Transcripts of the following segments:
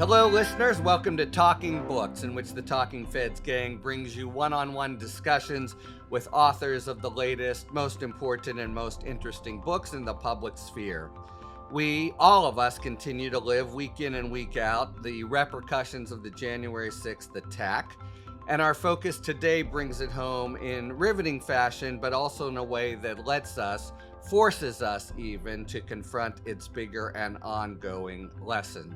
Hello, listeners. Welcome to Talking Books, in which the Talking Feds gang brings you one-on-one discussions with authors of the latest, most important, and most interesting books in the public sphere. We, all of us, continue to live week in and week out the repercussions of the January 6th attack, and our focus today brings it home in riveting fashion, but also in a way that forces us even, to confront its bigger and ongoing lessons.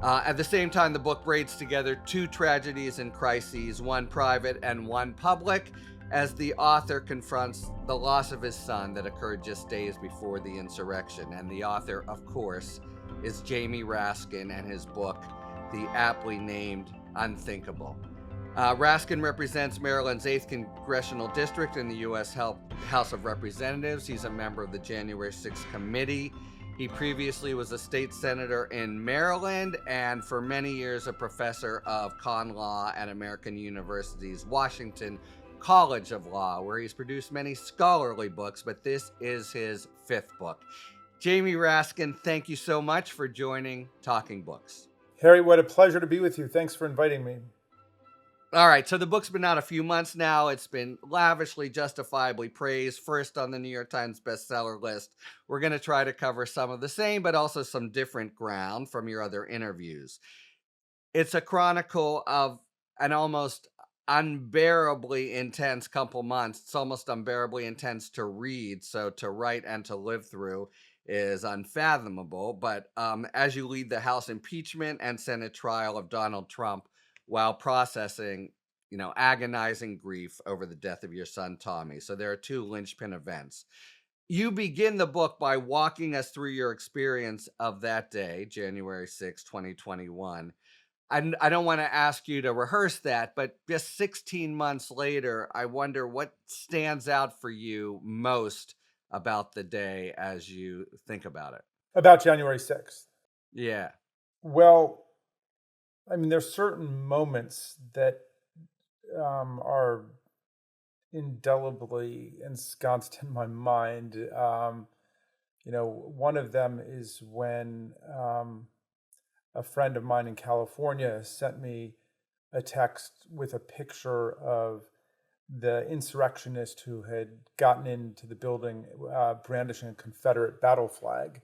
At the same time, the book braids together two tragedies and crises, one private and one public, as the author confronts the loss of his son that occurred just days before the insurrection. And the author, of course, is Jamie Raskin and his book, the aptly named Unthinkable. Raskin represents Maryland's 8th Congressional District in the U.S. House of Representatives. He's a member of the January 6th Committee. He previously was a state senator in Maryland and for many years a professor of con law at American University's Washington College of Law, where he's produced many scholarly books, but this is his 5th book. Jamie Raskin, thank you so much for joining Talking Books. Harry, what a pleasure to be with you. Thanks for inviting me. All right, so the book's been out a few months now. It's been lavishly, justifiably praised, first on the New York Times bestseller list. We're going to try to cover some of the same, but also some different ground from your other interviews. It's a chronicle of an almost unbearably intense couple months. It's almost unbearably intense to read, so to write and to live through is unfathomable. But as you lead the House impeachment and Senate trial of Donald Trump, while processing, agonizing grief over the death of your son, Tommy. So there are two linchpin events. You begin the book by walking us through your experience of that day, January 6, 2021. And I don't want to ask you to rehearse that, but just 16 months later, I wonder what stands out for you most about the day as you think about it. About January 6th. Yeah. Well, there's certain moments that are indelibly ensconced in my mind. One of them is when a friend of mine in California sent me a text with a picture of the insurrectionist who had gotten into the building brandishing a Confederate battle flag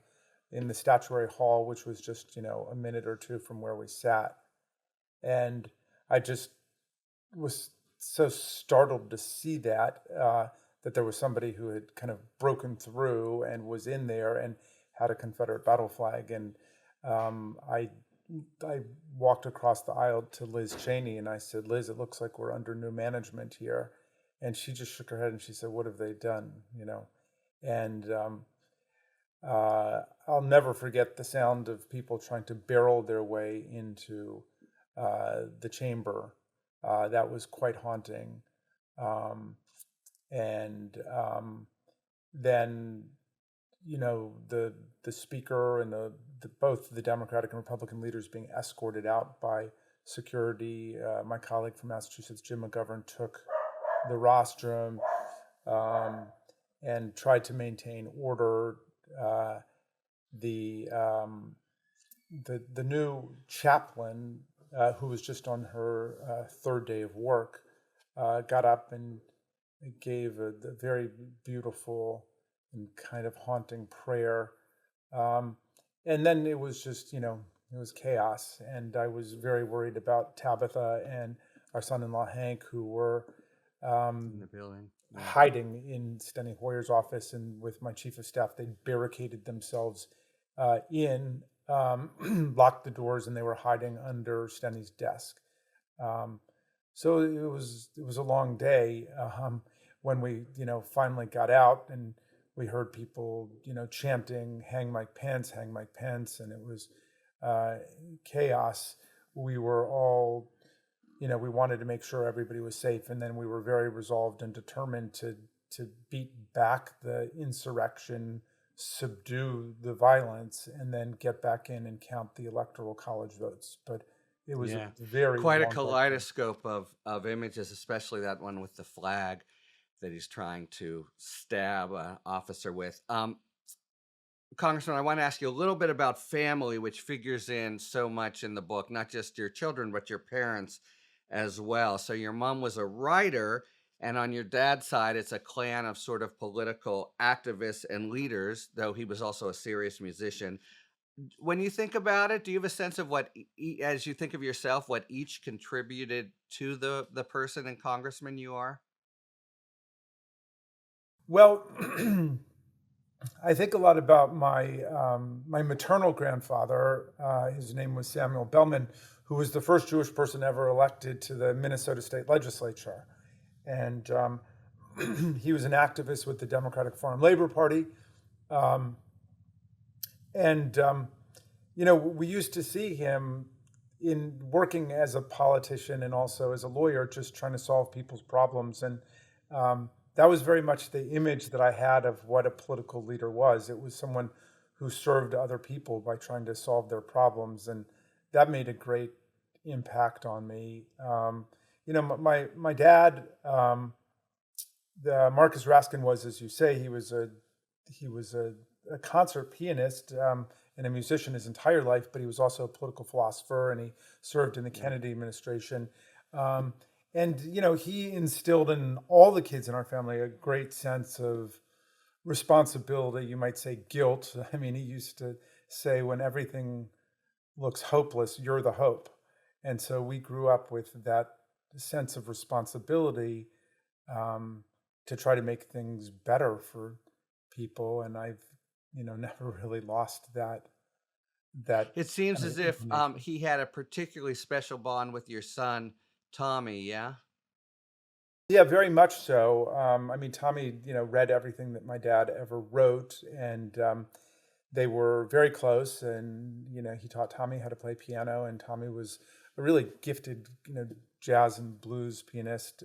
in the statuary hall, which was just, a minute or two from where we sat. And I just was so startled to see that there was somebody who had kind of broken through and was in there and had a Confederate battle flag. And I walked across the aisle to Liz Cheney and I said, "Liz, it looks like we're under new management here." And she just shook her head and she said, "What have they done?" And I'll never forget the sound of people trying to barrel their way into the chamber. That was quite haunting. And then, the speaker and both the Democratic and Republican leaders being escorted out by security. My colleague from Massachusetts, Jim McGovern, took the rostrum and tried to maintain order. The new chaplain, who was just on her 3rd day of work, got up and gave a very beautiful and kind of haunting prayer. And then it was just, it was chaos. And I was very worried about Tabitha and our son-in-law, Hank, who were in the building. Yeah. Hiding in Steny Hoyer's office. And with my chief of staff, they barricaded themselves in, locked the doors, and they were hiding under Steny's desk. So it was a long day when we, finally got out and we heard people, chanting, "Hang Mike Pence, hang Mike Pence," and it was chaos. We were all, we wanted to make sure everybody was safe, and then we were very resolved and determined to beat back the insurrection, subdue the violence, and then get back in and count the electoral college votes. But it was quite a kaleidoscope of images, especially that one with the flag that he's trying to stab an officer with. Congressman, I want to ask you a little bit about family, which figures in so much in the book, not just your children, but your parents as well. So, your mom was a writer, and on your dad's side, it's a clan of sort of political activists and leaders, though he was also a serious musician. When you think about it, do you have a sense of what, as you think of yourself, what each contributed to the person and congressman you are? Well, I think a lot about my maternal grandfather. His name was Samuel Bellman, who was the first Jewish person ever elected to the Minnesota State Legislature, and he was an activist with the Democratic Farm Labor Party. Um, and we used to see him in working as a politician and also as a lawyer, just trying to solve people's problems. And that was very much the image that I had of what a political leader was. It was someone who served other people by trying to solve their problems, and that made a great impact on me. My dad, the Marcus Raskin was, as you say, he was a concert pianist and a musician his entire life, but he was also a political philosopher, and he served in the Yeah. Kennedy administration. Um, and he instilled in all the kids in our family a great sense of responsibility. You might say guilt. I mean, he used to say, when everything looks hopeless, you're the hope. And so we grew up with that sense of responsibility, um, to try to make things better for people. And I've, never really lost that It seems kind as of if inclination. he had a particularly special bond with your son, Tommy. Yeah. Yeah, very much so. I mean, Tommy, read everything that my dad ever wrote, and they were very close. And he taught Tommy how to play piano, and Tommy was a really gifted, jazz and blues pianist,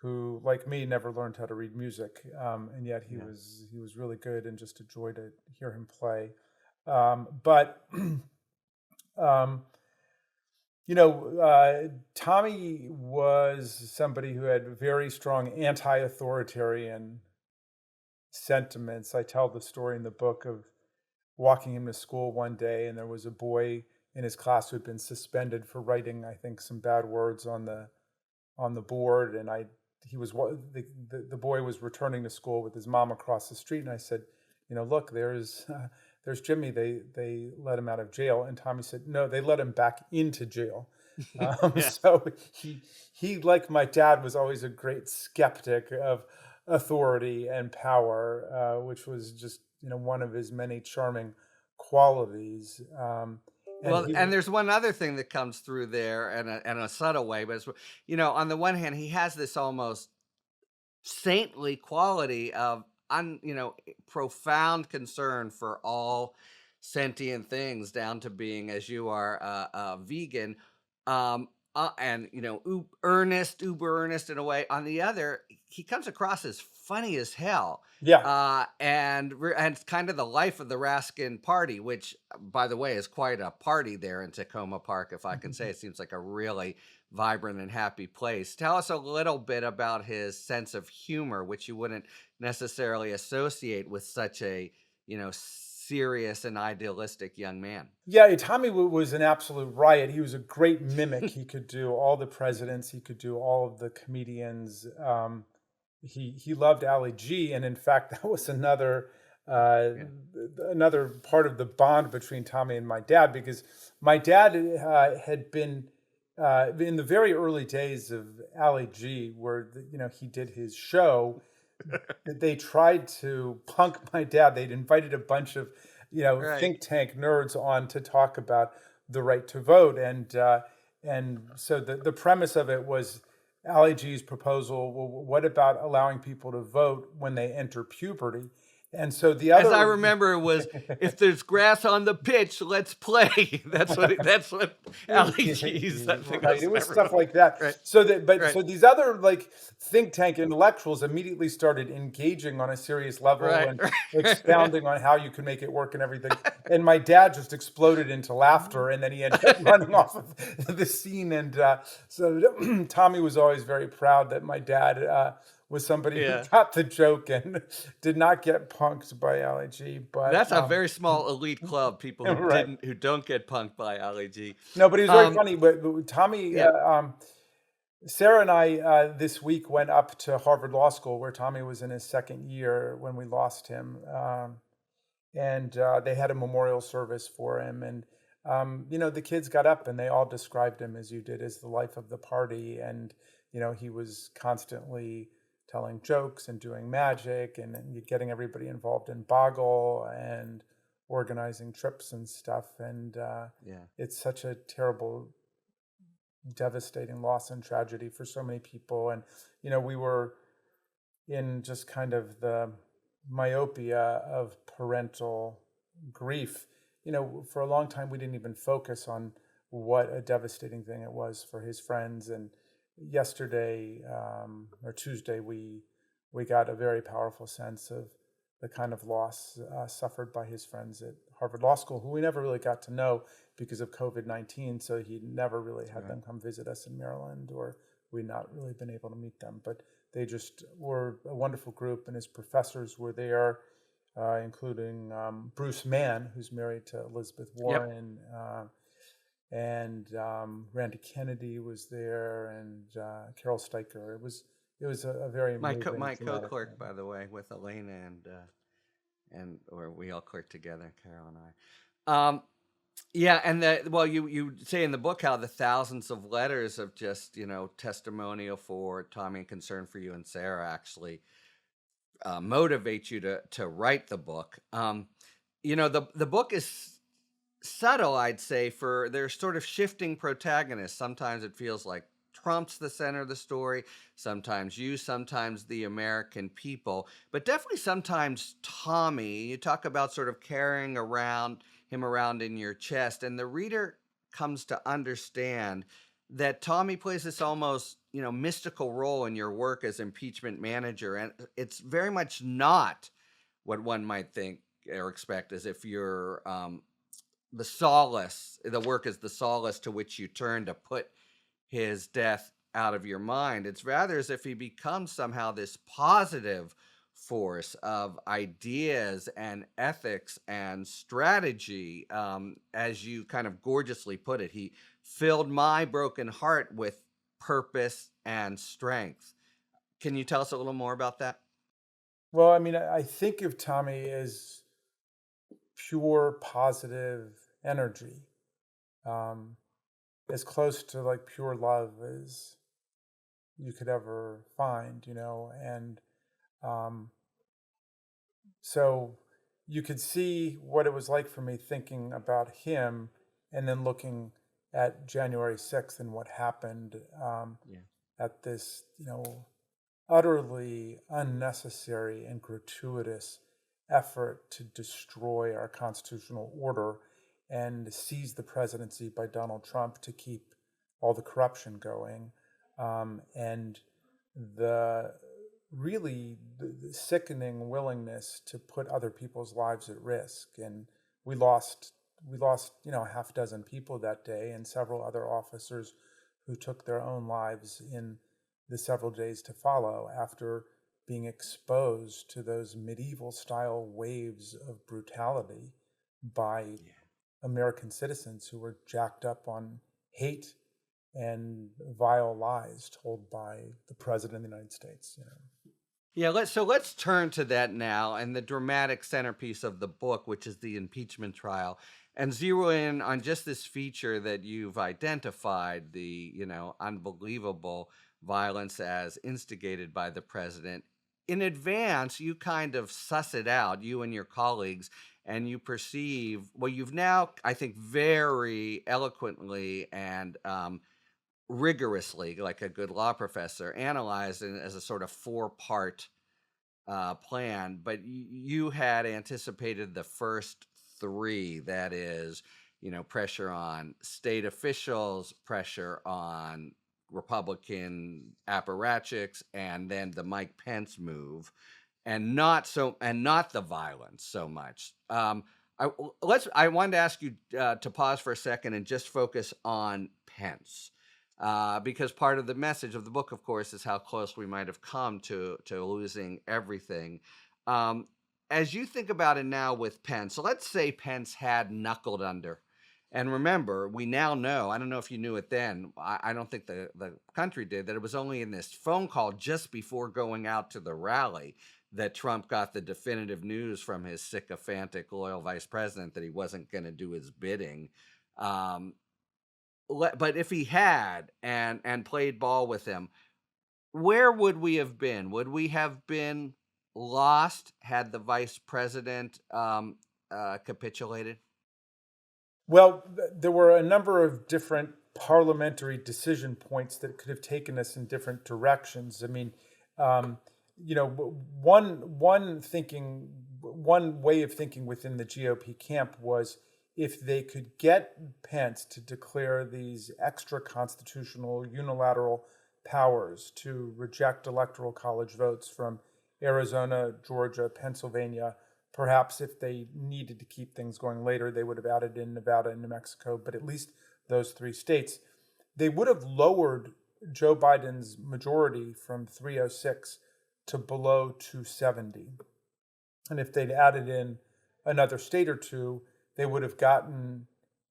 who, like me, never learned how to read music, and yet he Yeah. was really good, and just a joy to hear him play. But um, Tommy was somebody who had very strong anti-authoritarian sentiments. I tell the story in the book of walking him to school one day, and there was a boy in his class who had been suspended for writing, I think, some bad words on the board. And he was the boy was returning to school with his mom across the street, and I said, look, there's Jimmy. They let him out of jail. And Tommy said, no, they let him back into jail. Yeah. So he, like my dad, was always a great skeptic of authority and power, which was just one of his many charming qualities. And Well, he and there's one other thing that comes through there in a subtle way, but it's, on the one hand, he has this almost saintly quality of profound concern for all sentient things, down to being, as you are, a vegan, and earnest, uber earnest in a way. On the other, he comes across as funny as hell, Yeah. and it's kind of the life of the Raskin party, which, by the way, is quite a party there in Tacoma Park, if I can say. It seems like a really vibrant and happy place. Tell us a little bit about his sense of humor, which you wouldn't necessarily associate with such a, serious and idealistic young man. Yeah, Tommy was an absolute riot. He was a great mimic. He could do all the presidents. He could do all of the comedians. He loved Ali G, and in fact, that was uh, Yeah. another part of the bond between Tommy and my dad, because my dad had been in the very early days of Ali G, where he did his show. They tried to punk my dad. They'd invited a bunch of Right. think tank nerds on to talk about the right to vote, and so the premise of it was Ali G's proposal. Well, what about allowing people to vote when they enter puberty? And so the As I other remember, it was, if there's grass on the pitch, let's play. That's what Ali G's, that thing Right, was it was stuff everyone. like that. Right. So Right. these other like think tank intellectuals immediately started engaging on a serious level Right. and Right. expounding on how you can make it work and everything. And my dad just exploded into laughter, and then he ended up running off of the scene. And so Tommy was always very proud that my dad was somebody who Yeah. got the joke and did not get punked by LAG, but That's a very small elite club, people right. who don't get punked by LAG. No, but he was very Um, funny. But Tommy, yeah. Sarah and I this week went up to Harvard Law School, where Tommy was in his second year when we lost him, and they had a memorial service for him. And the kids got up and they all described him as you did, as the life of the party. And he was constantly telling jokes and doing magic and getting everybody involved in Boggle and organizing trips and stuff. And Yeah. it's such a terrible, devastating loss and tragedy for so many people. And we were in just kind of the myopia of parental grief. For a long time we didn't even focus on what a devastating thing it was for his friends. And yesterday, or Tuesday, we got a very powerful sense of the kind of loss suffered by his friends at Harvard Law School, who we never really got to know because of COVID-19. So he never really had them come visit us in Maryland, or we'd not really been able to meet them. But they just were a wonderful group, and his professors were there, including Bruce Mann, who's married to Elizabeth Warren, and Randy Kennedy was there, and Carol Steicher. It was a very My moving, my dramatic co-clerk, thing. by the way, with Elena and or we all clerk together, Carol and I. Yeah, and you say in the book how the thousands of letters of just testimonial for Tommy and concern for you and Sarah actually motivate you to write the book. The book is subtle, I'd say, for there's sort of shifting protagonists. Sometimes it feels like Trump's the center of the story, sometimes you, sometimes the American people, but definitely sometimes Tommy. You talk about sort of carrying him around in your chest, and the reader comes to understand that Tommy plays this almost, mystical role in your work as impeachment manager. And it's very much not what one might think or expect, as if you're the work is the solace to which you turn to put his death out of your mind. It's rather as if he becomes somehow this positive force of ideas and ethics and strategy. As you kind of gorgeously put it, he filled my broken heart with purpose and strength. Can you tell us a little more about that? Well, I mean, I think of Tommy as pure positive energy, um, as close to like pure love as you could ever find, and um, so you could see what it was like for me thinking about him and then looking at January 6th and what happened Yeah. at this, utterly unnecessary and gratuitous effort to destroy our constitutional order and seize the presidency by Donald Trump to keep all the corruption going. And the really the sickening willingness to put other people's lives at risk. And we lost a half dozen people that day, and several other officers who took their own lives in the several days to follow after being exposed to those medieval style waves of brutality by American citizens who were jacked up on hate and vile lies told by the president of the United States. Yeah, let's turn to that now and the dramatic centerpiece of the book, which is the impeachment trial, and zero in on just this feature that you've identified, the, unbelievable violence as instigated by the president. In advance, you kind of suss it out, you and your colleagues, and you perceive, well, you've now, I think, very eloquently and rigorously, like a good law professor, analyzed it as a sort of four-part plan. But you had anticipated the first three. That is, pressure on state officials, pressure on Republican apparatchiks, and then the Mike Pence move, and not the violence so much. I wanted to ask you to pause for a second and just focus on Pence. because part of the message of the book, of course, is how close we might have come to losing everything. Um, as you think about it now with Pence, so let's say Pence had knuckled under. And remember, we now know, I don't know if you knew it then, I don't think the country did, that it was only in this phone call just before going out to the rally that Trump got the definitive news from his sycophantic loyal vice president that he wasn't going to do his bidding. Um, but if he had and played ball with him, where would we have been? Would we have been lost had the vice president capitulated? Well, there were a number of different parliamentary decision points that could have taken us in different directions. I mean, um, one way of thinking within the GOP camp was if they could get Pence to declare these extra constitutional unilateral powers to reject electoral college votes from Arizona, Georgia, Pennsylvania. Perhaps if they needed to keep things going later, they would have added in Nevada and New Mexico, but at least those three states. They would have lowered Joe Biden's majority from 306 to below 270. And if they'd added in another state or two, they would have gotten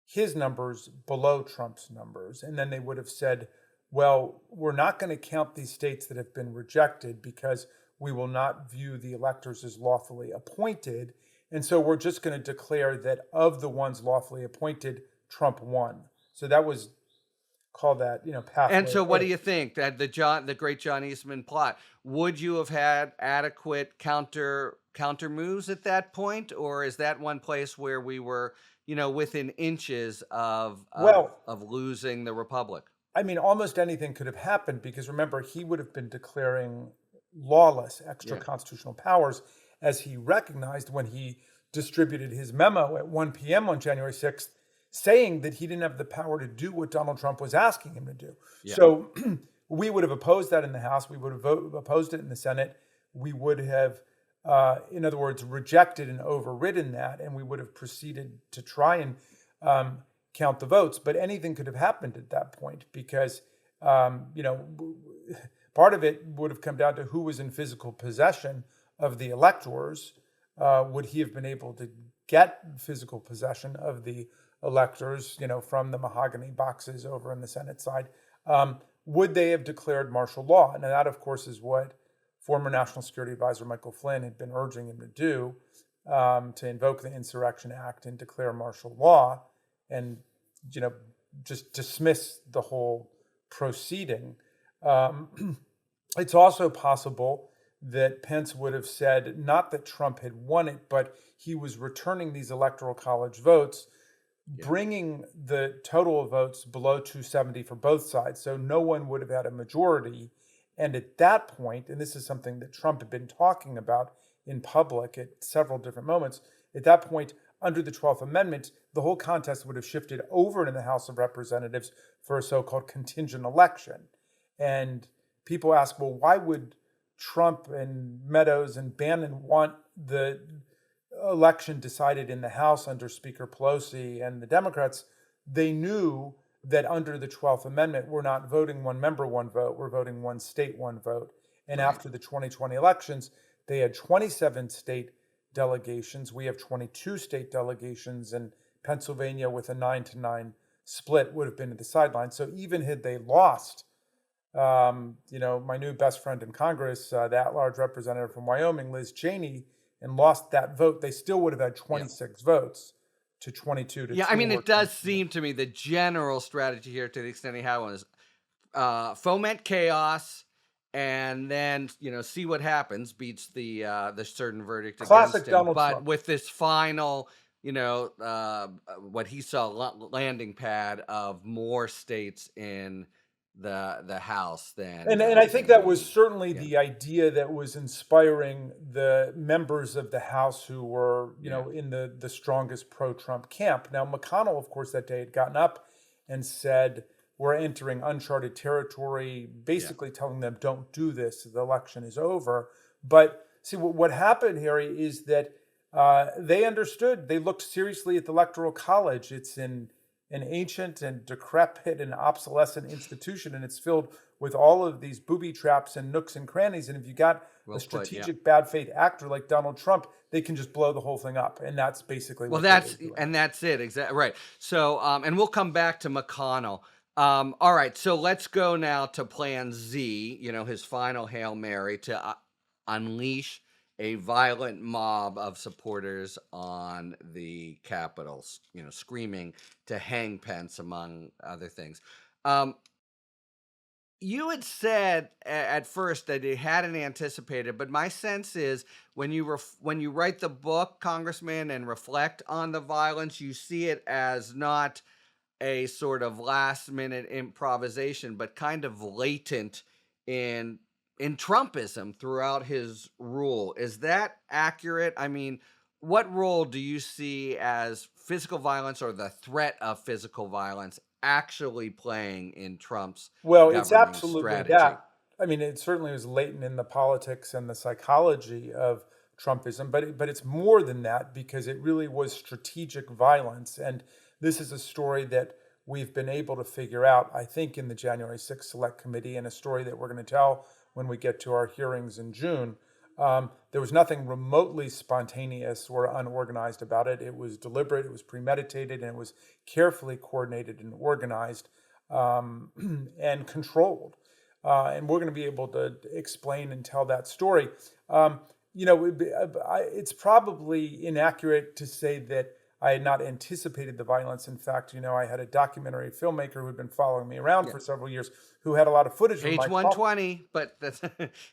his numbers below Trump's numbers. And then they would have said, well, we're not going to count these states that have been rejected because we will not view the electors as lawfully appointed. And so we're just going to declare that of the ones lawfully appointed, Trump won. So that was called that, pathway. And so what do you think that the great John Eastman plot, would you have had adequate counter moves at that point? Or is that one place where we were, within inches of losing the Republic? I mean, almost anything could have happened because remember, he would have been declaring lawless extra constitutional powers, as he recognized when he distributed his memo at 1 p.m. on January 6th, saying that he didn't have the power to do what Donald Trump was asking him to do. Yeah. So we would have opposed that in the House. We would have opposed it in the Senate. We would have, in other words, rejected and overridden that, and we would have proceeded to try and count the votes. But anything could have happened at that point because, part of it would have come down to who was in physical possession of the electors. Would he have been able to get physical possession of the electors, from the mahogany boxes over on the Senate side? Would they have declared martial law? And that, of course, is what former National Security Advisor Michael Flynn had been urging him to do, to invoke the Insurrection Act and declare martial law and, just dismiss the whole proceeding. It's also possible that Pence would have said, not that Trump had won it, but he was returning these electoral college votes, bringing the total of votes below 270 for both sides. So no one would have had a majority. And at that point, and this is something that Trump had been talking about in public at several different moments, at that point, under the 12th Amendment, the whole contest would have shifted over to the House of Representatives for a so-called contingent election. And people ask, well, why would Trump and Meadows and Bannon want the election decided in the House under Speaker Pelosi and the Democrats? They knew that under the 12th Amendment, we're not voting one member, one vote. We're voting one state, one vote. And after the 2020 elections, they had 27 state delegations. We have 22 state delegations, and Pennsylvania with a 9-9 split would have been at the sidelines. So even had they lost, my new best friend in Congress, the at-large representative from Wyoming, Liz Cheney, and lost that vote, they still would have had 26 votes to 22 to 2. Yeah, I mean, it does seem to me the general strategy here, to the extent he had one, is foment chaos and then, see what happens, beats the certain verdict Classic against him. Donald But Trump. with this final, what he saw landing pad of more states in the House than. And I think that was certainly the idea that was inspiring the members of the House who were, in the strongest pro-Trump camp. Now, McConnell, of course, that day had gotten up and said, we're entering uncharted territory, basically telling them, don't do this, the election is over. But see, what happened, Harry, is that they understood, they looked seriously at the Electoral College. It's in an ancient and decrepit and obsolescent institution, and it's filled with all of these booby traps and nooks and crannies. And if you got a Well put, yeah. strategic bad faith actor like Donald Trump, they can just blow the whole thing up. And that's basically Well, what they were doing. that's it. Exactly right. So, and we'll come back to McConnell. All right. So let's go now to Plan Z, his final Hail Mary to unleash a violent mob of supporters on the Capitol, screaming to hang Pence, among other things. You had said at first that it hadn't anticipated, but my sense is when you write the book, Congressman, and reflect on the violence, you see it as not a sort of last minute improvisation, but kind of latent in Trumpism throughout his rule. Is that accurate? I mean, what role do you see as physical violence or the threat of physical violence actually playing in Trump's Well, it's governing absolutely strategy? that. I mean, it certainly was latent in the politics and the psychology of Trumpism, but it's more than that because it really was strategic violence. And this is a story that we've been able to figure out, I think, in the January 6th Select Committee, and a story that we're going to tell when we get to our hearings in June. There was nothing remotely spontaneous or unorganized about it. It was deliberate, it was premeditated, and it was carefully coordinated and organized and controlled. And we're going to be able to explain and tell that story. It's probably inaccurate to say that I had not anticipated the violence. In fact, I had a documentary filmmaker who had been following me around for several years who had a lot of footage of Page my 120, but that's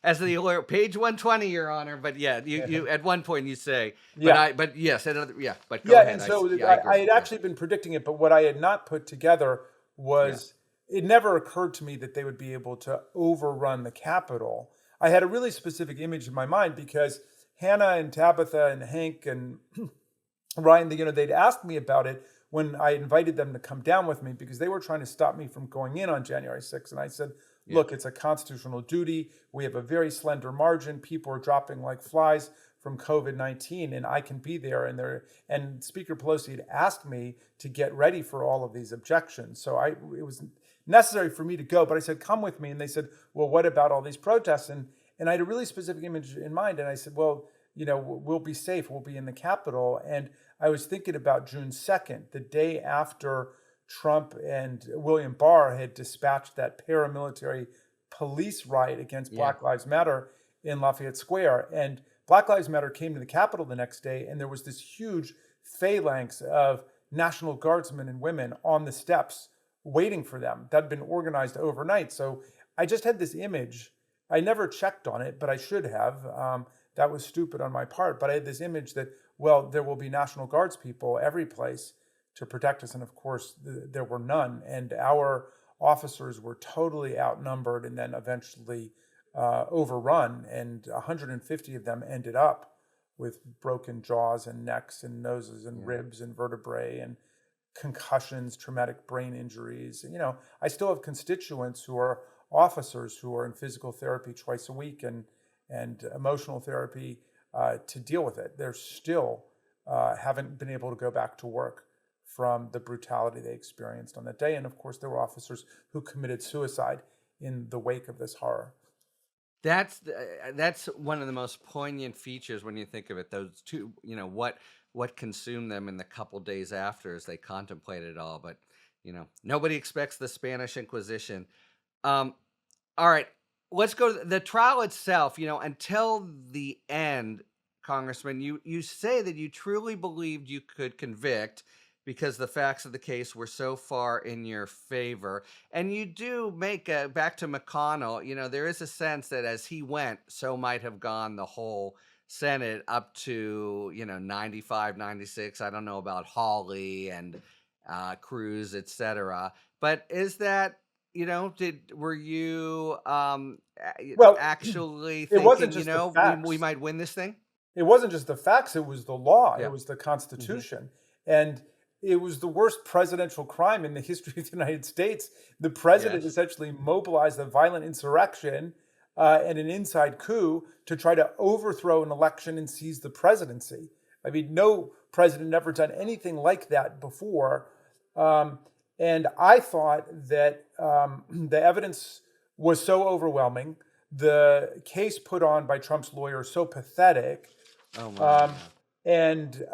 as the alert, page 120, Your Honor. But yeah, you at one point you say, but yes, but go ahead. And so I had actually been predicting it, but what I had not put together was it never occurred to me that they would be able to overrun the Capitol. I had a really specific image in my mind because Hannah and Tabitha and Hank and Ryan, they'd asked me about it when I invited them to come down with me because they were trying to stop me from going in on January 6th. And I said, look, it's a constitutional duty. We have a very slender margin. People are dropping like flies from COVID-19, and I can be there. And Speaker Pelosi had asked me to get ready for all of these objections. So it was necessary for me to go, but I said, come with me. And they said, well, what about all these protests? And I had a really specific image in mind. And I said, well, we'll be safe. We'll be in the Capitol. And I was thinking about June 2nd, the day after Trump and William Barr had dispatched that paramilitary police riot against Black Lives Matter in Lafayette Square. And Black Lives Matter came to the Capitol the next day, and there was this huge phalanx of National Guardsmen and women on the steps waiting for them. That had been organized overnight. So I just had this image. I never checked on it, but I should have. That was stupid on my part. But I had this image that, well, there will be National Guards people every place to protect us. And of course, there were none. And our officers were totally outnumbered and then eventually overrun. And 150 of them ended up with broken jaws and necks and noses and ribs and vertebrae and concussions, traumatic brain injuries. And, I still have constituents who are officers who are in physical therapy twice a week and emotional therapy to deal with it. They're still haven't been able to go back to work from the brutality they experienced on that day. And of course, there were officers who committed suicide in the wake of this horror. That's one of the most poignant features when you think of it. Those two, what consumed them in the couple days after as they contemplated it all. But nobody expects the Spanish Inquisition. All right. Let's go to the trial itself, until the end, Congressman, you say that you truly believed you could convict because the facts of the case were so far in your favor. And you do make back to McConnell, there is a sense that as he went, so might have gone the whole Senate up to, 95, 96. I don't know about Hawley and Cruz, et cetera. But is that, were you actually thinking, it wasn't just the facts. We might win this thing? It wasn't just the facts, it was the law. Yeah. It was the Constitution. And it was the worst presidential crime in the history of the United States. The president essentially mobilized a violent insurrection and an inside coup to try to overthrow an election and seize the presidency. I mean, no president ever done anything like that before. Um, and I thought that the evidence was so overwhelming, the case put on by Trump's lawyer so pathetic, Oh my, um, yeah. and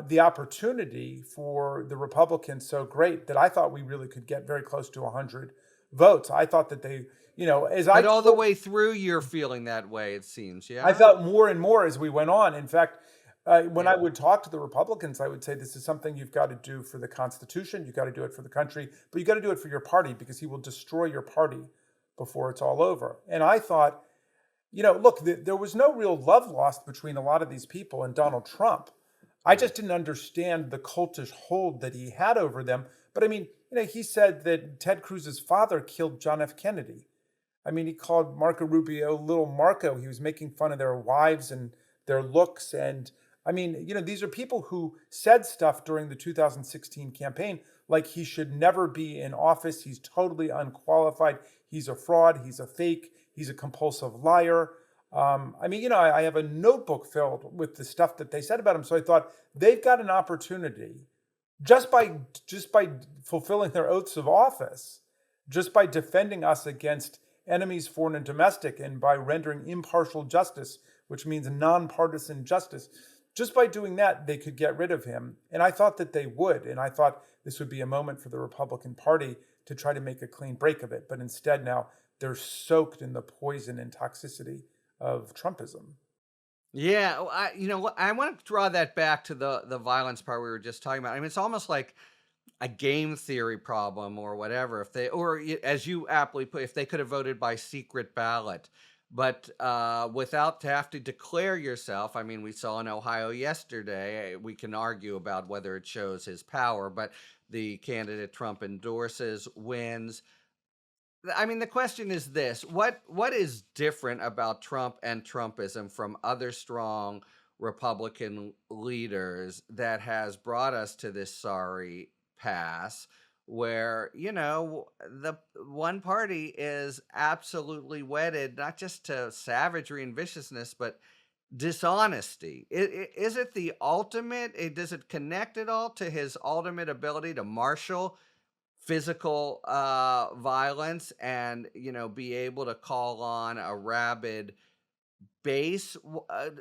the opportunity for the Republicans so great that I thought we really could get very close to 100 votes. I thought that they, as I But all the told, way through, you're feeling that way, it seems, I yeah? felt more and more as we went on. In fact, when I Yeah. would talk to the Republicans, I would say, this is something you've got to do for the Constitution. You've got to do it for the country, but you got to do it for your party because he will destroy your party before it's all over. And I thought, look, there was no real love lost between a lot of these people and Donald Trump. I Right. just didn't understand the cultish hold that he had over them. But I mean, he said that Ted Cruz's father killed John F. Kennedy. I mean, he called Marco Rubio little Marco. He was making fun of their wives and their looks. And I mean, these are people who said stuff during the 2016 campaign, like he should never be in office. He's totally unqualified. He's a fraud. He's a fake. He's a compulsive liar. I mean, I have a notebook filled with the stuff that they said about him. So I thought they've got an opportunity just by fulfilling their oaths of office, just by defending us against enemies, foreign and domestic, and by rendering impartial justice, which means nonpartisan justice. Just by doing that, they could get rid of him. And I thought that they would. And I thought this would be a moment for the Republican Party to try to make a clean break of it. But instead, now they're soaked in the poison and toxicity of Trumpism. Yeah, I want to draw that back to the violence part we were just talking about. I mean, it's almost like a game theory problem or whatever. If they, as you aptly put, if they could have voted by secret ballot, but without to have to declare yourself. I mean, we saw in Ohio yesterday. We can argue about whether it shows his power, but the candidate Trump endorses wins. I mean, the question is this: what is different about Trump and Trumpism from other strong Republican leaders that has brought us to this sorry pass, where the one party is absolutely wedded not just to savagery and viciousness, but dishonesty? Is it the ultimate? Does it connect at all to his ultimate ability to marshal physical violence and be able to call on a rabid base?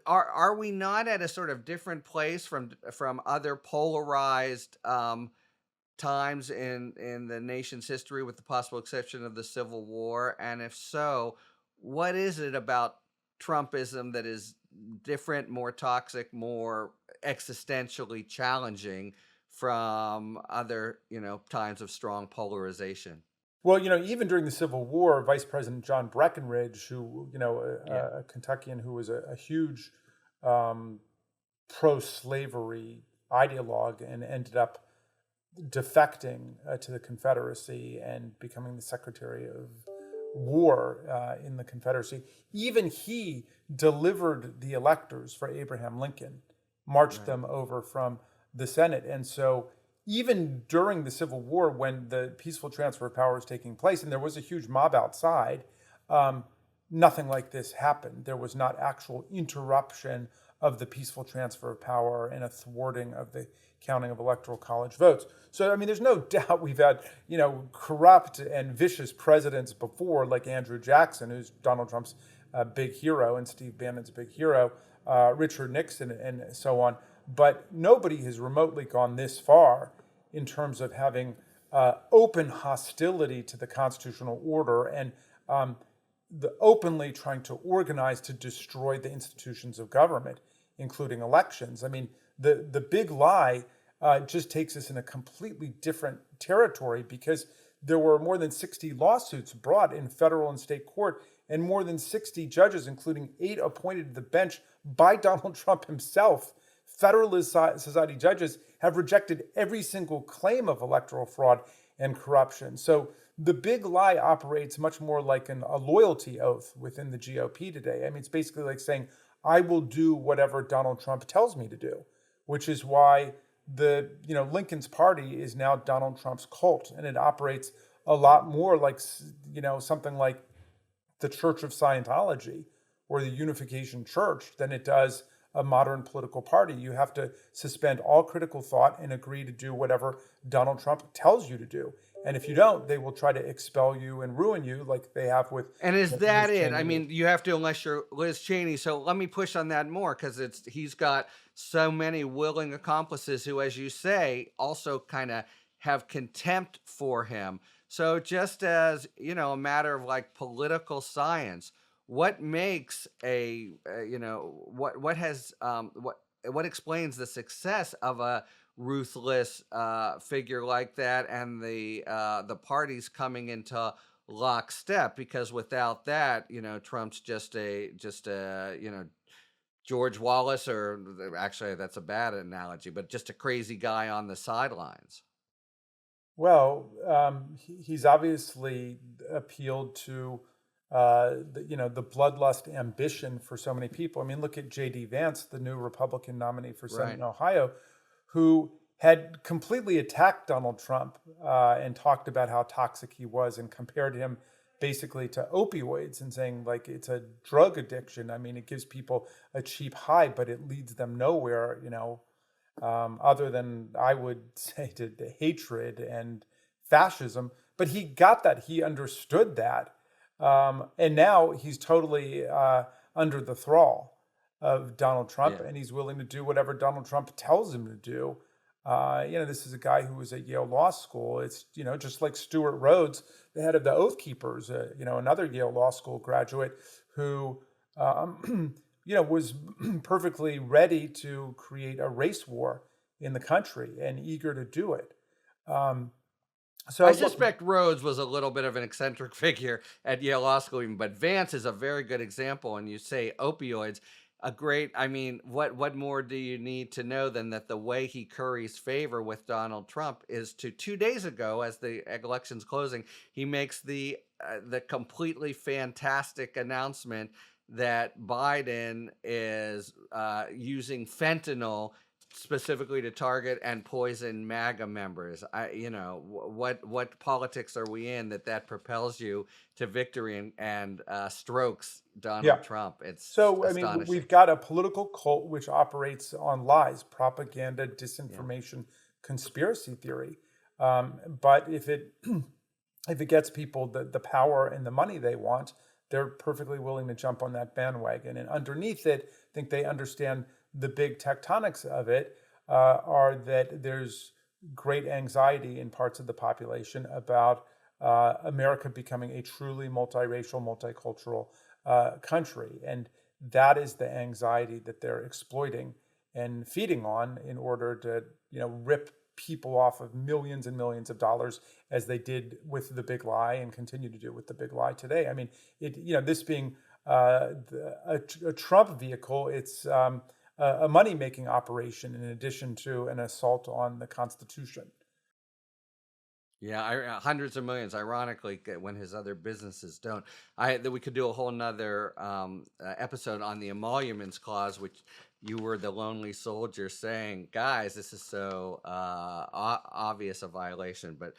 Are we not at a sort of different place from other polarized times in the nation's history, with the possible exception of the Civil War? And if so, what is it about Trumpism that is different, more toxic, more existentially challenging from other, times of strong polarization? Well, even during the Civil War, Vice President John Breckinridge, who, Yeah, a Kentuckian who was a huge um, pro-slavery ideologue and ended up defecting to the Confederacy and becoming the Secretary of War in the Confederacy. Even he delivered the electors for Abraham Lincoln, marched right. them over from the Senate. And so even during the Civil War, when the peaceful transfer of power was taking place, and there was a huge mob outside, um, nothing like this happened. There was not actual interruption of the peaceful transfer of power and a thwarting of the counting of electoral college votes. So, I mean, there's no doubt we've had, corrupt and vicious presidents before, like Andrew Jackson, who's Donald Trump's big hero, and Steve Bannon's big hero, Richard Nixon, and so on. But nobody has remotely gone this far in terms of having open hostility to the constitutional order and the openly trying to organize to destroy the institutions of government, including elections. I mean, the big lie just takes us in a completely different territory, because there were more than 60 lawsuits brought in federal and state court, and more than 60 judges, including 8 appointed to the bench by Donald Trump himself. Federalist Society judges have rejected every single claim of electoral fraud and corruption. So the big lie operates much more like a loyalty oath within the GOP today. I mean, it's basically like saying, I will do whatever Donald Trump tells me to do, which is why Lincoln's party is now Donald Trump's cult, and it operates a lot more like something like the Church of Scientology or the Unification Church than it does a modern political party. You have to suspend all critical thought and agree to do whatever Donald Trump tells you to do. And if you don't, they will try to expel you and ruin you like they have with And is Liz that it? I Cheney. mean, you have to, unless you're Liz Cheney. So let me push on that more, because he's got so many willing accomplices who, as you say, also kind of have contempt for him. So just as, a matter of like political science, what makes what explains the success of a ruthless figure like that, and the parties coming into lockstep? Because without that, Trump's just a George Wallace, or actually that's a bad analogy, but just a crazy guy on the sidelines. Well, he's obviously appealed to the bloodlust ambition for so many people. I mean, look at J.D. Vance, the new Republican nominee for Senate Right. in Ohio, who had completely attacked Donald Trump and talked about how toxic he was and compared him basically to opioids and saying like it's a drug addiction. I mean, it gives people a cheap high, but it leads them nowhere, other than I would say to hatred and fascism. But he got that. He understood that. And now he's totally under the thrall of Donald Trump, Yeah. and he's willing to do whatever Donald Trump tells him to do. This is a guy who was at Yale Law School. It's, just like Stuart Rhodes, the head of the Oath Keepers, another Yale Law School graduate who, was perfectly ready to create a race war in the country and eager to do it. I So look, suspect Rhodes was a little bit of an eccentric figure at Yale Law School, even, but Vance is a very good example. And you say opioids, I mean, what more do you need to know than that the way he curries favor with Donald Trump is to 2 days ago, as the election's closing, he makes the completely fantastic announcement that Biden is using fentanyl specifically to target and poison MAGA members. What politics are we in that propels you to victory and strokes yeah. Donald Trump? It's So, I mean, astonishing. we've got a political cult which operates on lies, propaganda, Yeah. disinformation, conspiracy theory. But if it if it gets people the power and the money they want, they're perfectly willing to jump on that bandwagon. And underneath it, I think they understand the big tectonics of it are that there's great anxiety in parts of the population about America becoming a truly multiracial, multicultural country. And that is the anxiety that they're exploiting and feeding on in order to, rip people off of millions and millions of dollars as they did with the big lie and continue to do with the big lie today. I mean, this being a Trump vehicle, it's a money-making operation in addition to an assault on the Constitution. Yeah, hundreds of millions. Ironically, when his other businesses don't. That we could do a whole nother episode on the emoluments clause, which you were the lonely soldier saying, guys, this is so obvious a violation. But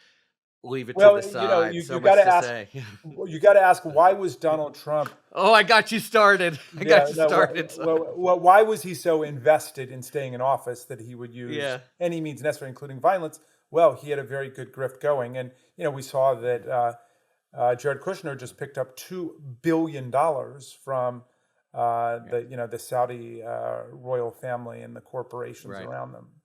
leave it to the Well, side. you So got much to to ask. say. You got to ask why was Donald Trump. Oh, I got you started. I Yeah, got you no. started. Why was he so invested in staying in office that he would use Yeah. any means necessary, including violence? Well, he had a very good grift going, and we saw that Jared Kushner just picked up $2 billion from the Saudi royal family and the corporations Right. around them.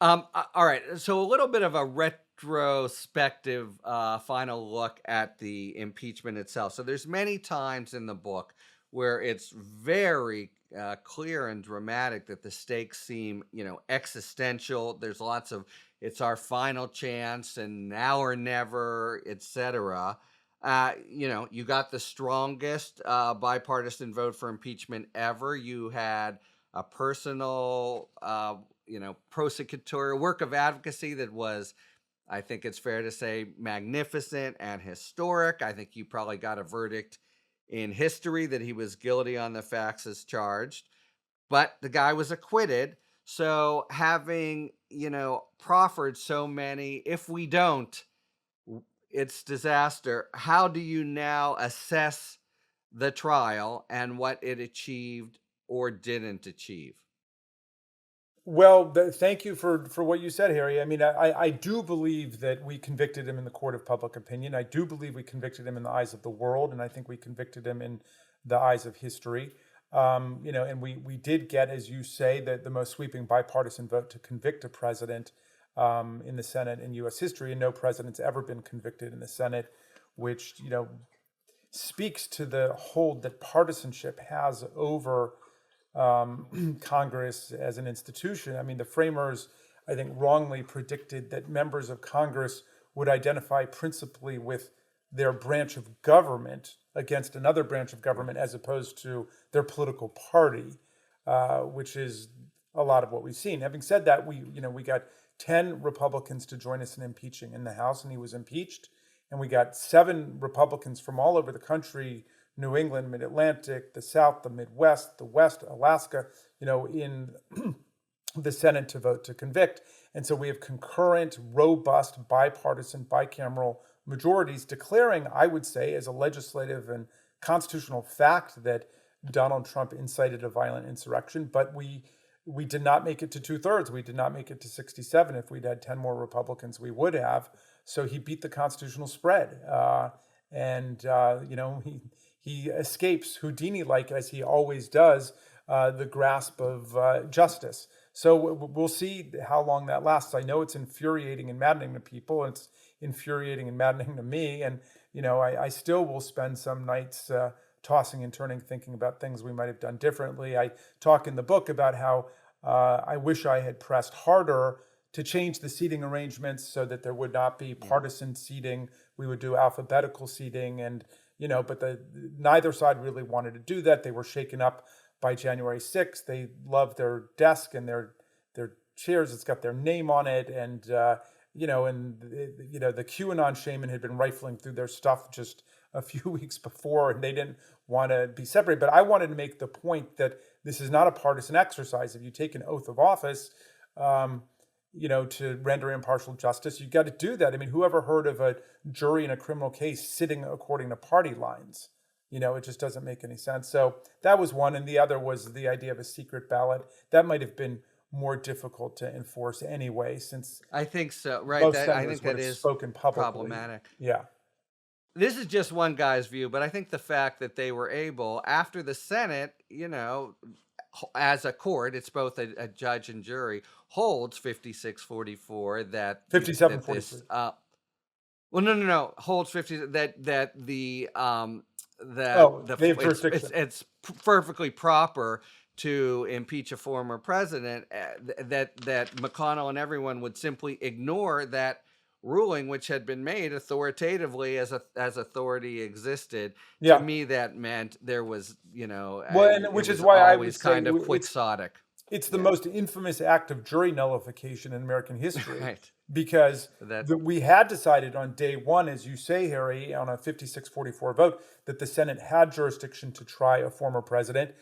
All right. So a little bit of a retrospective final look at the impeachment itself. So there's many times in the book where it's very clear and dramatic that the stakes seem, existential. There's lots of it's our final chance and now or never, etc. You got the strongest bipartisan vote for impeachment ever. You had a personal prosecutorial work of advocacy that was, I think it's fair to say, magnificent and historic. I think you probably got a verdict in history that he was guilty on the facts as charged, but the guy was acquitted. So having, proffered so many, if we don't, it's disaster. How do you now assess the trial and what it achieved or didn't achieve? Well, thank you for what you said, Harry. I mean, I do believe that we convicted him in the court of public opinion. I do believe we convicted him in the eyes of the world, and I think we convicted him in the eyes of history. And we did get, as you say, the most sweeping bipartisan vote to convict a president in the Senate in U.S. history, and no president's ever been convicted in the Senate, which speaks to the hold that partisanship has over Congress as an institution. I mean, the framers, I think, wrongly predicted that members of Congress would identify principally with their branch of government against another branch of government as opposed to their political party, which is a lot of what we've seen. Having said that, we got 10 Republicans to join us in impeaching in the House, and he was impeached. And we got 7 Republicans from all over the country, New England, Mid-Atlantic, the South, the Midwest, the West, Alaska, in the Senate to vote to convict. And so we have concurrent, robust, bipartisan, bicameral majorities declaring, I would say, as a legislative and constitutional fact that Donald Trump incited a violent insurrection. But we did not make it to 2/3. We did not make it to 67. If we'd had 10 more Republicans, we would have. So he beat the constitutional spread. He escapes Houdini-like, as he always does, the grasp of justice. So we'll see how long that lasts. I know it's infuriating and maddening to people. It's infuriating and maddening to me. And, I still will spend some nights tossing and turning, thinking about things we might have done differently. I talk in the book about how I wish I had pressed harder to change the seating arrangements so that there would not be partisan seating. We would do alphabetical seating, and but neither side really wanted to do that. They were shaken up by January 6th. They love their desk and their chairs. It's got their name on it, and the QAnon shaman had been rifling through their stuff just a few weeks before, and they didn't want to be separated. But I wanted to make the point that this is not a partisan exercise. If you take an oath of office, to render impartial justice, you got to do that. I mean, who ever heard of a jury in a criminal case sitting according to party lines? It just doesn't make any sense. So that was one. And the other was the idea of a secret ballot. That might have been more difficult to enforce anyway, since I think so. Right. I think that is spoken publicly. Problematic. Yeah. This is just one guy's view, but I think the fact that they were able, after the Senate, as a court, it's both a judge and jury, holds 56-44 that 57-43. No. Holds 50 that the they have jurisdiction. It's perfectly proper to impeach a former president. That McConnell and everyone would simply ignore that ruling, which had been made authoritatively as authority existed. To me, that meant there was, which is why I was kind of quixotic. It's the most infamous act of jury nullification in American history, right? Because we had decided on day one, as you say, Harry, on a 56-44 vote, that the Senate had jurisdiction to try a former president.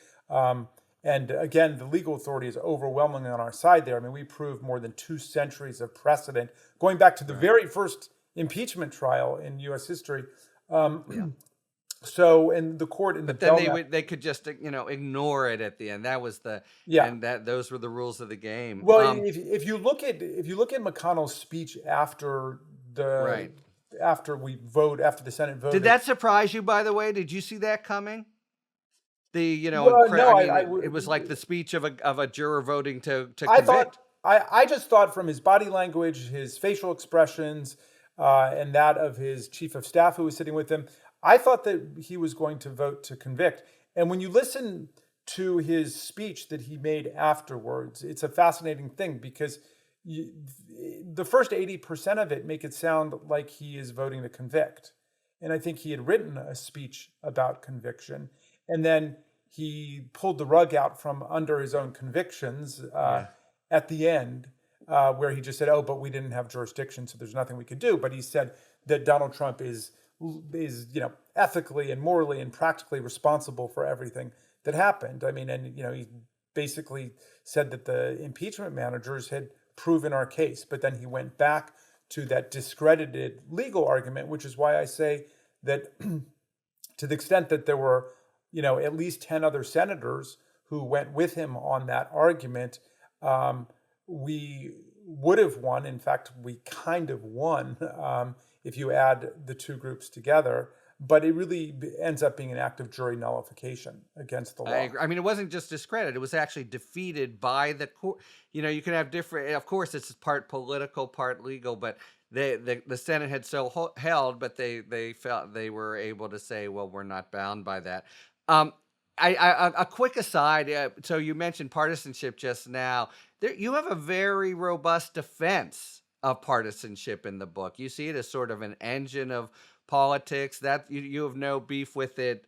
And again, the legal authority is overwhelmingly on our side there. I mean, we proved more than 2 centuries of precedent, going back to the very first impeachment trial in U.S. history. So, in the court, in the then they could just ignore it at the end. That was and those were the rules of the game. Well, if you look at McConnell's speech after the after the Senate voted, did that surprise you? By the way, did you see that coming? It was like the speech of a juror voting to convict. I just thought from his body language, his facial expressions, and that of his chief of staff who was sitting with him, I thought that he was going to vote to convict. And when you listen to his speech that he made afterwards, it's a fascinating thing because the first 80% of it make it sound like he is voting to convict. And I think he had written a speech about conviction. And then he pulled the rug out from under his own convictions at the end, where he just said, "Oh, but we didn't have jurisdiction, so there's nothing we could do." But he said that Donald Trump is ethically and morally and practically responsible for everything that happened. I mean, and he basically said that the impeachment managers had proven our case, but then he went back to that discredited legal argument, which is why I say that to the extent that there were at least 10 other senators who went with him on that argument, we would have won. In fact, we kind of won if you add the two groups together. But it really ends up being an act of jury nullification against the law. I agree. I mean, it wasn't just discredited; it was actually defeated by the court. You know, you can have different. Of course, it's part political, part legal, but the Senate had so held, but they felt they were able to say, well, we're not bound by that. Um, a quick aside. So you mentioned partisanship just now. You have a very robust defense of partisanship in the book. You see it as sort of an engine of politics. That you have no beef with it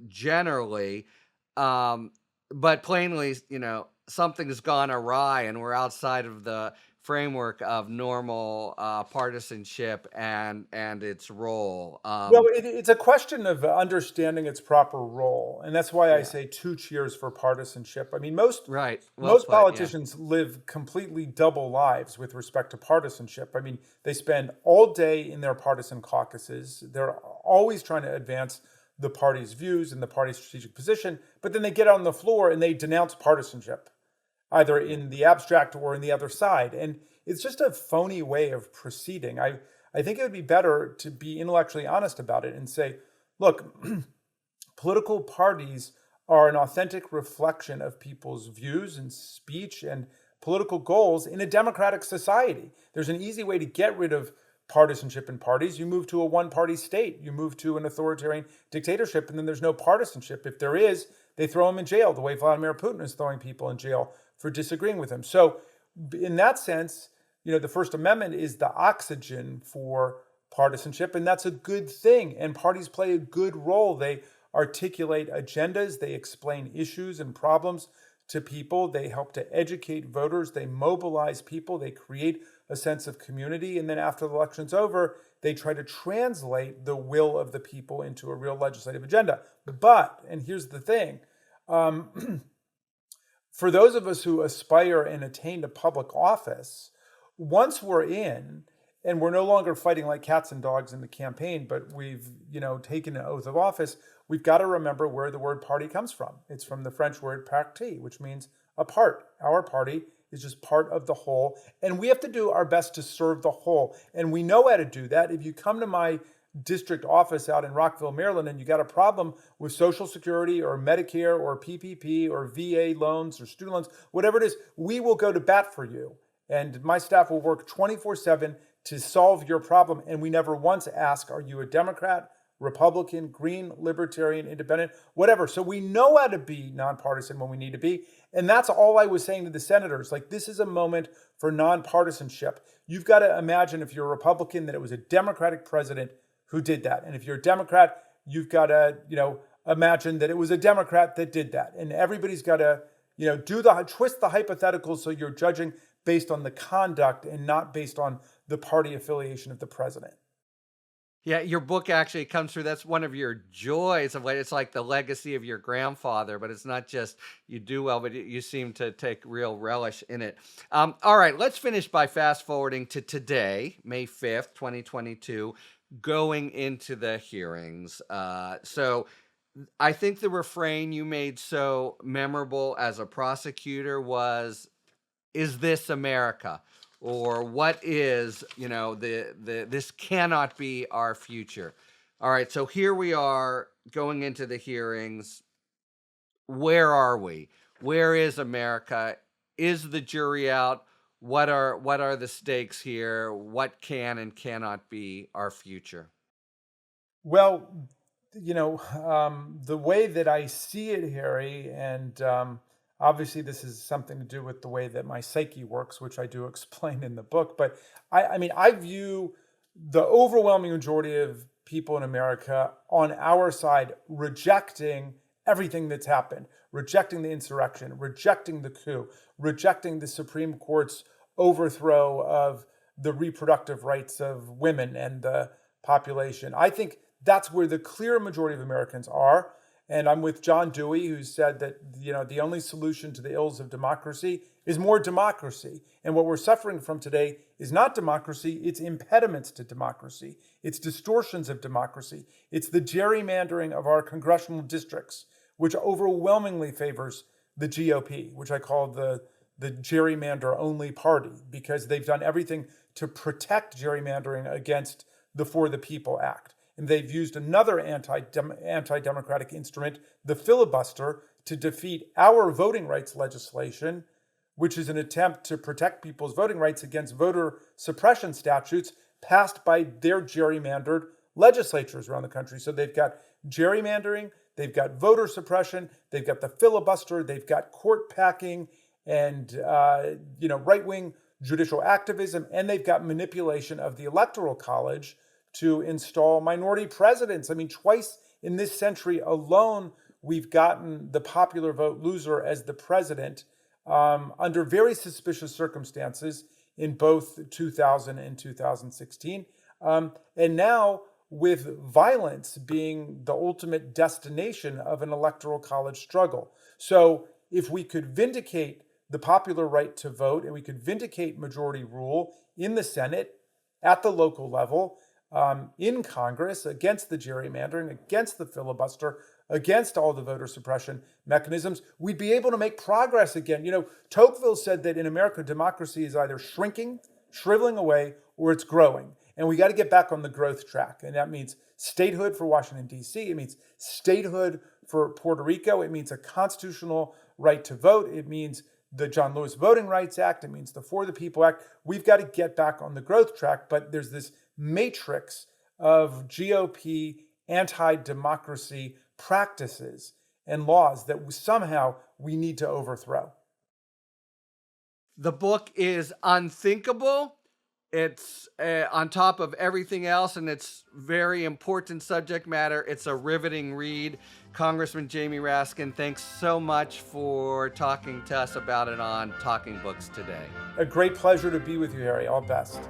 generally, but plainly, something has gone awry, and we're outside of the framework of normal partisanship and its role. Well, it's a question of understanding its proper role, and that's why I Yeah. say two cheers for partisanship. I mean, most Right. Well most put. Yeah. politicians live completely double lives with respect to partisanship. I mean, they spend all day in their partisan caucuses. They're always trying to advance the party's views and the party's strategic position, but then they get on the floor and they denounce partisanship, either in the abstract or in the other side. And it's just a phony way of proceeding. I think it would be better to be intellectually honest about it and say, look, political parties are an authentic reflection of people's views and speech and political goals in a democratic society. There's an easy way to get rid of partisanship in parties. You move to a one-party state. You move to an authoritarian dictatorship, and then there's no partisanship. If there is, they throw them in jail, the way Vladimir Putin is throwing people in jail for disagreeing with him. So in that sense, the First Amendment is the oxygen for partisanship, and that's a good thing. And parties play a good role. They articulate agendas, they explain issues and problems to people, they help to educate voters, they mobilize people, they create a sense of community, and then after the election's over, they try to translate the will of the people into a real legislative agenda. But, and here's the thing, for those of us who aspire and attain to public office, once we're in, and we're no longer fighting like cats and dogs in the campaign, but we've, taken an oath of office, we've got to remember where the word party comes from. It's from the French word parti, which means a part. Our party is just part of the whole, and we have to do our best to serve the whole. And we know how to do that. If you come to my district office out in Rockville, Maryland, and you got a problem with Social Security or Medicare or PPP or VA loans or student loans, whatever it is, we will go to bat for you. And my staff will work 24/7 to solve your problem. And we never once ask, are you a Democrat, Republican, Green, Libertarian, Independent, whatever. So we know how to be nonpartisan when we need to be. And that's all I was saying to the senators. Like, this is a moment for nonpartisanship. You've got to imagine, if you're a Republican, that it was a Democratic president who did that. And if you're a Democrat, you've got to, imagine that it was a Democrat that did that. And everybody's got to, twist the hypotheticals so you're judging based on the conduct and not based on the party affiliation of the president. Yeah, your book actually comes through. That's one of your joys of it's like the legacy of your grandfather, but it's not just you do well, but you seem to take real relish in it. All right, let's finish by fast forwarding to today, May 5th, 2022, going into the hearings. So I think the refrain you made so memorable as a prosecutor was, "Is this America?" Or what is, this cannot be our future. All right, so here we are going into the hearings. Where are we? Where is America? Is the jury out? What are the stakes here? What can and cannot be our future? Well, the way that I see it, Harry, and obviously this is something to do with the way that my psyche works, which I do explain in the book. But I view the overwhelming majority of people in America on our side rejecting everything that's happened, rejecting the insurrection, rejecting the coup, rejecting the Supreme Court's overthrow of the reproductive rights of women and the population. I think that's where the clear majority of Americans are. And I'm with John Dewey, who said that, the only solution to the ills of democracy is more democracy. And what we're suffering from today is not democracy, it's impediments to democracy. It's distortions of democracy. It's the gerrymandering of our congressional districts, which overwhelmingly favors the GOP, which I call the gerrymander-only party, because they've done everything to protect gerrymandering against the For the People Act. And they've used another anti-democratic instrument, the filibuster, to defeat our voting rights legislation, which is an attempt to protect people's voting rights against voter suppression statutes passed by their gerrymandered legislatures around the country. So they've got gerrymandering, they've got voter suppression, they've got the filibuster, they've got court packing and right-wing judicial activism, and they've got manipulation of the Electoral College to install minority presidents. I mean, twice in this century alone, we've gotten the popular vote loser as the president under very suspicious circumstances in both 2000 and 2016. And now, with violence being the ultimate destination of an Electoral College struggle. So if we could vindicate the popular right to vote and we could vindicate majority rule in the Senate, at the local level, in Congress, against the gerrymandering, against the filibuster, against all the voter suppression mechanisms, we'd be able to make progress again. Tocqueville said that in America, democracy is either shrinking, shriveling away, or it's growing. And we got to get back on the growth track. And that means statehood for Washington, D.C. It means statehood for Puerto Rico. It means a constitutional right to vote. It means the John Lewis Voting Rights Act. It means the For the People Act. We've got to get back on the growth track. But there's this matrix of GOP anti-democracy practices and laws that somehow we need to overthrow. The book is Unthinkable. It's on top of everything else, and it's very important subject matter. It's a riveting read. Congressman Jamie Raskin, thanks so much for talking to us about it on Talking Books today. A great pleasure to be with you, Harry. All best.